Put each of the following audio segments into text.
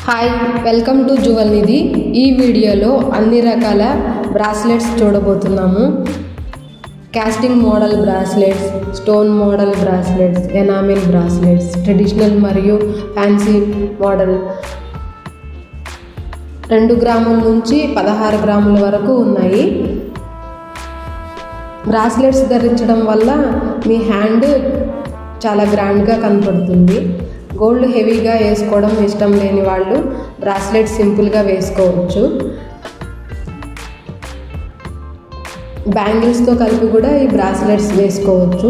Hi, welcome to jewel Nidhi. ఈ వీడియోలో అన్ని రకాల బ్రాస్లెట్స్ చూడబోతున్నాము. Casting model bracelets, stone model bracelets, enamel bracelets, traditional మరియు ఫ్యాన్సీ మోడల్ 2 గ్రాముల నుంచి 16 గ్రాముల వరకు ఉన్నాయి. బ్రాస్లెట్స్ ధరించడం వల్ల మీ హ్యాండ్ చాలా గ్రాండ్గా కనపడుతుంది. గోల్డ్ హెవీగా వేసుకోవడం ఇష్టం లేని వాళ్ళు బ్రాస్లెట్ సింపుల్గా వేసుకోవచ్చు. బ్యాంగిల్స్తో కలిపి కూడా ఈ బ్రాస్లెట్స్ వేసుకోవచ్చు.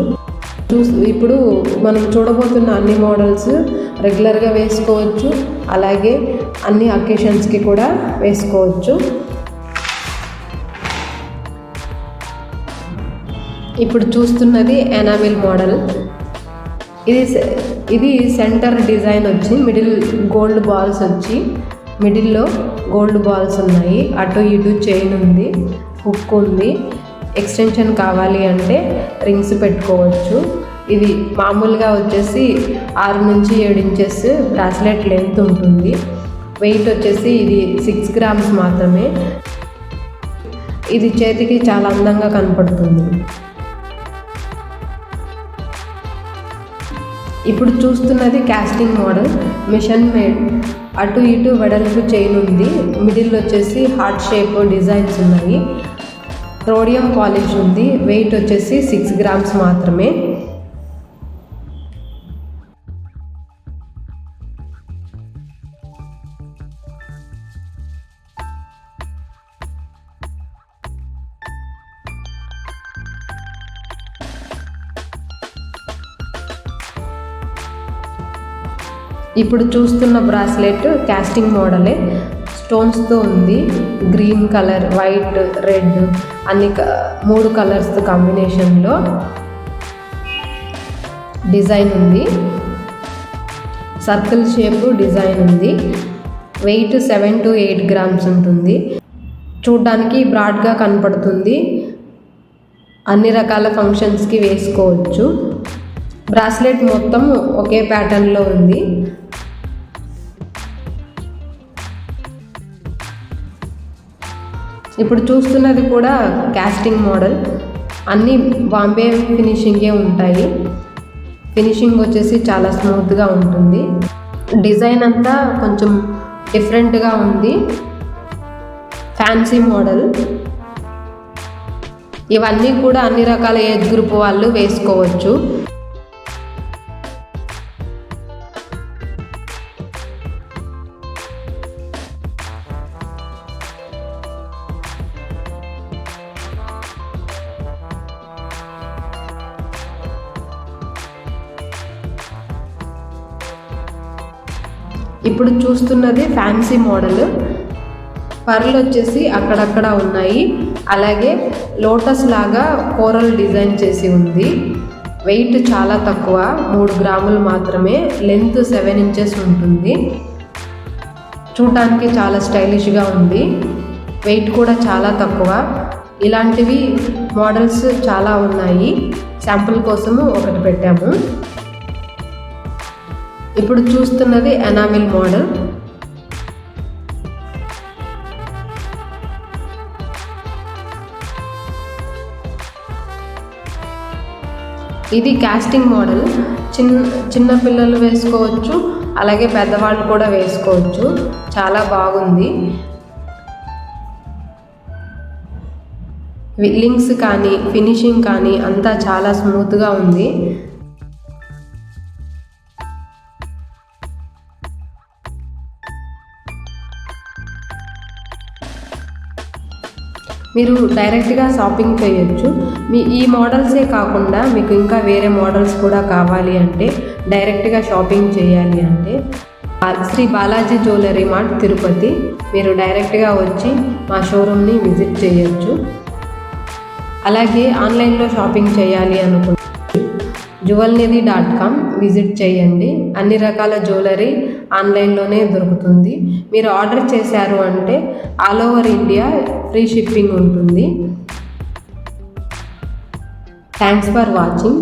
ఇప్పుడు మనం చూడబోతున్న అన్ని మోడల్స్ రెగ్యులర్గా వేసుకోవచ్చు, అలాగే అన్ని అకేషన్స్కి కూడా వేసుకోవచ్చు. ఇప్పుడు చూస్తున్నది ఎనామిల్ మోడల్. ఇది సెంటర్ డిజైన్ వచ్చి మిడిల్ గోల్డ్ బాల్స్ వచ్చి మిడిల్లో గోల్డ్ బాల్స్ ఉన్నాయి. అటు ఇటు చైన్ ఉంది, హుక్ ఉంది. ఎక్స్టెన్షన్ కావాలి అంటే రింగ్స్ పెట్టుకోవచ్చు. ఇది మామూలుగా వచ్చేసి 6 నుంచి 7 ఇంచెస్ బ్రాస్లెట్ లెంత్ ఉంటుంది. వెయిట్ వచ్చేసి ఇది 6 గ్రామ్స్ మాత్రమే. ఇది చేతికి చాలా అందంగా కనపడుతుంది. ఇప్పుడు చూస్తున్నది కాస్టింగ్ మోడల్, మిషన్ మేడ్. అటు ఇటు వెడల్పు చైన్ ఉంది. మిడిల్ వచ్చేసి హార్ట్ షేప్ డిజైన్స్ ఉన్నాయి. రోడియం పాలిష్ ఉంది. వెయిట్ వచ్చేసి 6 గ్రామ్స్ మాత్రమే. ఇప్పుడు చూస్తున్న బ్రాస్లెట్ కాస్టింగ్ మోడలే, స్టోన్స్తో ఉంది. గ్రీన్ కలర్, వైట్, రెడ్ అన్ని 3 కలర్స్ కాంబినేషన్లో డిజైన్ ఉంది. సర్కిల్ షేప్ డిజైన్ ఉంది. వెయిట్ 7 to 8 గ్రామ్స్ ఉంటుంది. చూడ్డానికి బ్రాడ్గా కనపడుతుంది. అన్ని రకాల ఫంక్షన్స్కి వేసుకోవచ్చు. బ్రాస్లెట్ మొత్తం ఒకే ప్యాటర్న్లో ఉంది. ఇప్పుడు చూస్తున్నది కూడా కాస్టింగ్ మోడల్. అన్నీ బాంబే ఫినిషింగే ఉంటాయి. ఫినిషింగ్ వచ్చేసి చాలా స్మూత్గా ఉంటుంది. డిజైన్ అంతా కొంచెం డిఫరెంట్గా ఉంది. Fancy model. ఇవన్నీ కూడా అన్ని రకాల ఏజ్ గ్రూప్ వాళ్ళు వేసుకోవచ్చు. ఇప్పుడు చూస్తున్నది ఫ్యాన్సీ మోడల్. పర్ల్ వచ్చేసి అక్కడక్కడ ఉన్నాయి. అలాగే లోటస్ లాగా కోరల్ డిజైన్ చేసి ఉంది. వెయిట్ చాలా తక్కువ, 3 గ్రాములు మాత్రమే. లెంత్ 7 ఇంచెస్ ఉంటుంది. చూడటానికి చాలా స్టైలిష్గా ఉంది. వెయిట్ కూడా చాలా తక్కువ. ఇలాంటివి మోడల్స్ చాలా ఉన్నాయి. శాంపుల్ కోసము ఒకటి పెట్టాము. ఇప్పుడు చూస్తున్నది ఎనామిల్ మోడల్. ఇది కాస్టింగ్ మోడల్. చిన్న పిల్లలు వేసుకోవచ్చు, అలాగే పెద్దవాళ్ళు కూడా వేసుకోవచ్చు. చాలా బాగుంది. లింక్స్ కానీ ఫినిషింగ్ కానీ అంతా చాలా స్మూత్గా ఉంది. మీరు డైరెక్ట్గా షాపింగ్ చేయొచ్చు. ఈ మోడల్సే కాకుండా మీకు ఇంకా వేరే మోడల్స్ కూడా కావాలి అంటే, డైరెక్ట్గా షాపింగ్ చేయాలి అంటే శ్రీ బాలాజీ జ్యువెలరీ మార్ట్, తిరుపతి. మీరు డైరెక్ట్గా వచ్చి మా షోరూమ్ని విజిట్ చేయొచ్చు. అలాగే ఆన్లైన్లో షాపింగ్ చేయాలి అనుకుంటే juvelnidhi.com విజిట్ చేయండి. అన్ని రకాల జ్యువెలరీ ఆన్లైన్లోనే దొరుకుతుంది. మీరు ఆర్డర్ చేశారు అంటే all over India free shipping ఉంటుంది. Thanks for watching.